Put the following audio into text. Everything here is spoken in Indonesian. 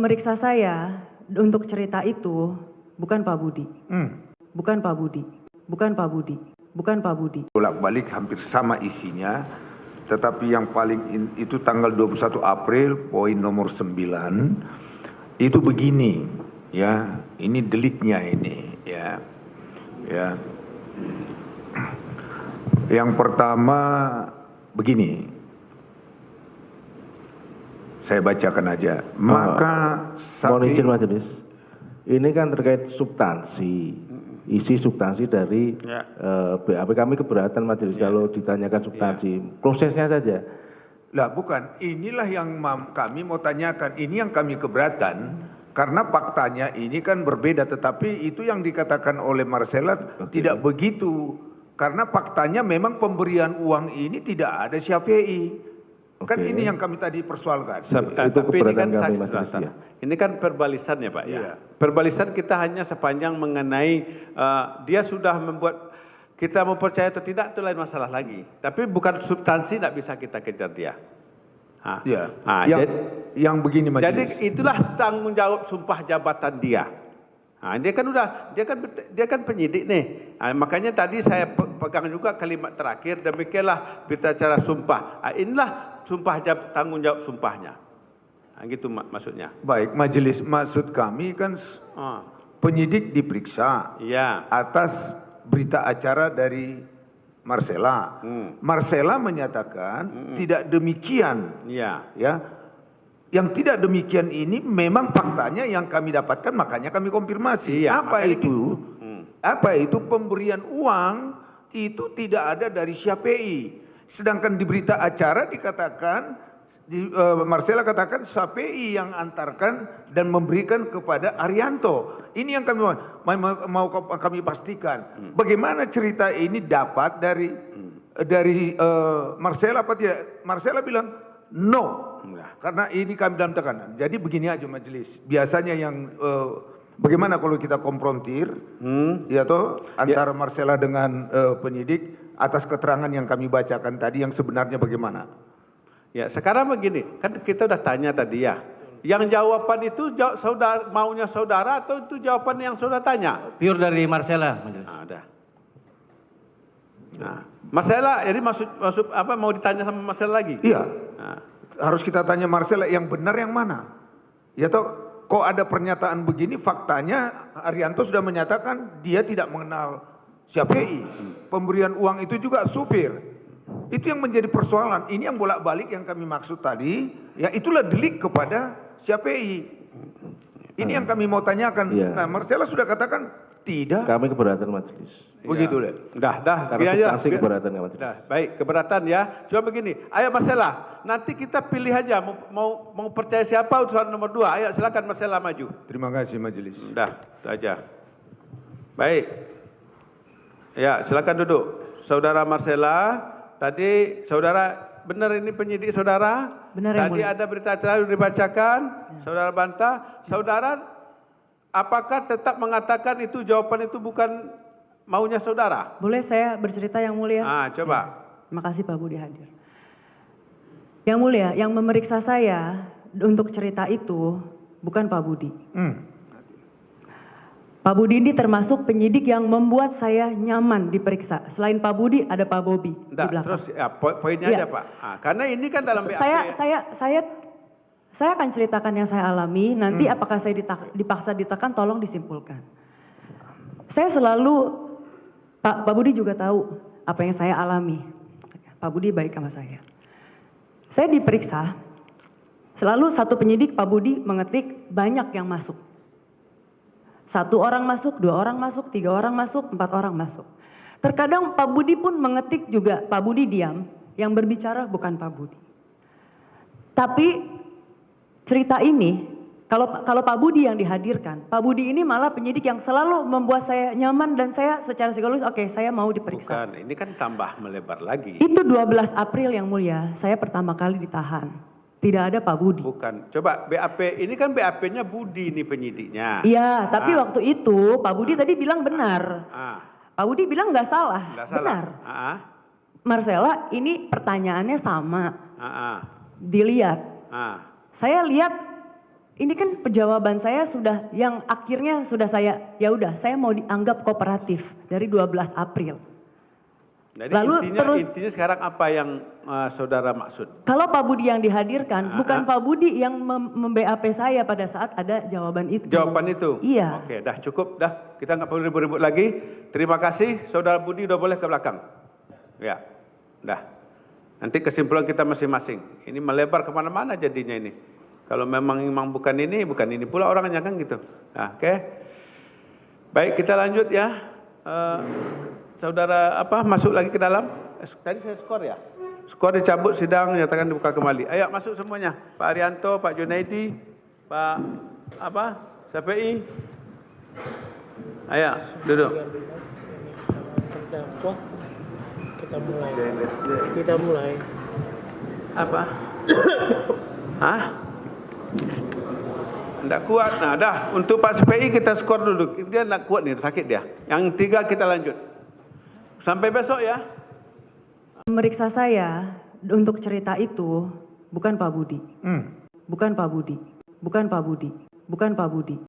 Memeriksa saya untuk cerita itu bukan Pak Budi. Bukan Pak Budi. Bukan Pak Budi. Bukan Pak Budi. Bolak-balik hampir sama isinya, tetapi yang paling itu tanggal 21 April poin nomor 9 itu begini, ya. Ini deliknya ini, ya. Ya. Yang pertama begini. Saya bacakan aja. Maka mohon izin majelis. Ini kan terkait substansi, isi substansi dari BAP. Kami keberatan majelis kalau ditanyakan substansi. Prosesnya saja. Lah bukan, inilah yang kami mau tanyakan. Ini yang kami keberatan karena faktanya ini kan berbeda, tetapi itu yang dikatakan oleh Marcella tidak begitu. Karena faktanya memang pemberian uang ini tidak ada Syafi'i. Kan ini yang kami tadi persoalkan. Tapi ini kan saksi, ini kan verbalisan ya Pak ya. Verbalisan kita hanya sepanjang mengenai dia sudah membuat kita mau percaya atau tidak itu lain masalah lagi. Tapi bukan substansi tidak bisa kita kejar dia. Yang begini majelis. Jadi itulah tanggung jawab sumpah jabatan dia. Dia kan penyidik nih. Makanya tadi saya pegang juga kalimat terakhir, demikianlah berita acara sumpah. Inilah tanggung jawab sumpahnya. Gitu maksudnya. Baik, majelis, maksud kami kan penyidik diperiksa atas berita acara dari Marcella. Marcella menyatakan tidak demikian. Ya. Yang tidak demikian ini memang faktanya yang kami dapatkan, makanya kami konfirmasi. Apa itu? Apa itu pemberian uang itu tidak ada dari Syafi'i. Sedangkan di berita acara dikatakan, Marcella katakan Syafi'i yang antarkan dan memberikan kepada Arianto. Ini yang kami mau kami pastikan. Bagaimana cerita ini dapat dari Marcella apa tidak? Marcella bilang no. Karena ini kami dalam tekanan. Jadi begini aja majelis. Biasanya yang bagaimana kalau kita konfrontir, ya toh antara Marcella dengan penyidik atas keterangan yang kami bacakan tadi yang sebenarnya bagaimana? Ya sekarang begini, kan kita udah tanya tadi ya. Yang jawaban itu maunya saudara atau itu jawaban yang saudara tanya? Pure dari Marcella majelis. Ada. Nah, Marcella, jadi maksud apa mau ditanya sama Marcella lagi? Iya. Harus kita tanya Marcella yang benar yang mana? Ya toh kok ada pernyataan begini, faktanya Arianto sudah menyatakan dia tidak mengenal Syafi'i. Pemberian uang itu juga supir. Itu yang menjadi persoalan. Ini yang bolak-balik yang kami maksud tadi, ya itulah delik kepada Syafi'i. Ini yang kami mau tanyakan. Nah, Marcella sudah katakan tidak. Kami keberatan majelis. Begitu deh. Karena substansi keberatan majelis. Baik, keberatan ya. Coba begini, ayo Marcella, nanti kita pilih aja mau percaya siapa utusan nomor 2. Ayo silakan Marcella maju. Terima kasih majelis. Itu aja. Baik. Ya, silakan duduk. Saudara Marcella, tadi saudara benar ini penyidik saudara? Benar, tadi ada berita acara dibacakan, saudara bantah. Saudara apakah tetap mengatakan itu jawaban itu bukan maunya saudara? Boleh saya bercerita yang mulia? Coba. Terima kasih Pak Budi hadir. Yang mulia, yang memeriksa saya untuk cerita itu bukan Pak Budi. Pak Budi ini termasuk penyidik yang membuat saya nyaman diperiksa. Selain Pak Budi ada Pak Bobi di belakang. Terus ya, poinnya aja Pak. Karena ini kan dalam BAP. Saya akan ceritakan yang saya alami. Nanti apakah saya dipaksa ditekan, tolong disimpulkan. Saya selalu, Pak Budi juga tahu apa yang saya alami. Pak Budi baik sama saya. Saya diperiksa, selalu satu penyidik Pak Budi mengetik banyak yang masuk. 1 orang masuk, 2 orang masuk, 3 orang masuk, 4 orang masuk. Terkadang Pak Budi pun mengetik juga, Pak Budi diam, yang berbicara bukan Pak Budi. Tapi cerita ini, kalau Pak Budi yang dihadirkan, Pak Budi ini malah penyidik yang selalu membuat saya nyaman dan saya secara psikologis, oke, saya mau diperiksa. Bukan, ini kan tambah melebar lagi. Itu 12 April yang mulia, saya pertama kali ditahan. Tidak ada Pak Budi. Bukan, coba BAP, ini kan BAP-nya Budi nih penyidiknya. Iya, tapi waktu itu Pak Budi tadi bilang benar. Pak Budi bilang nggak salah, benar. Marcella, ini pertanyaannya sama. Dilihat. Saya lihat Ini kan jawaban saya sudah yang akhirnya sudah ya udah saya mau dianggap kooperatif dari 12 April. Jadi Lalu intinya sekarang apa yang saudara maksud? Kalau Pak Budi yang dihadirkan, bukan Pak Budi yang mem-BAP saya pada saat ada jawaban itu. Jawaban itu? Iya. Oke, dah cukup, dah. Kita nggak perlu ribut-ribut lagi. Terima kasih, saudara Budi udah boleh ke belakang. Ya, dah. Nanti kesimpulan kita masing-masing. Ini melebar kemana-mana jadinya ini. Kalau memang bukan ini pula orangnya kan gitu. Nah, oke. Baik, kita lanjut ya. Saudara masuk lagi ke dalam? Tadi saya skor ya? Skor dicabut, sidang nyatakan dibuka kembali. Ayo masuk semuanya. Pak Arianto, Pak Junaidi, Pak Syafii. Ayo, duduk. Kita mulai. Apa? Hah? Tidak kuat. Nah, dah. Untuk Pak SPI kita skor dulu. Dia tidak kuat nih, sakit dia. Yang 3 kita lanjut. Sampai besok ya. Meriksa saya untuk cerita itu bukan Pak Budi. Bukan Pak Budi. Bukan Pak Budi. Bukan Pak Budi.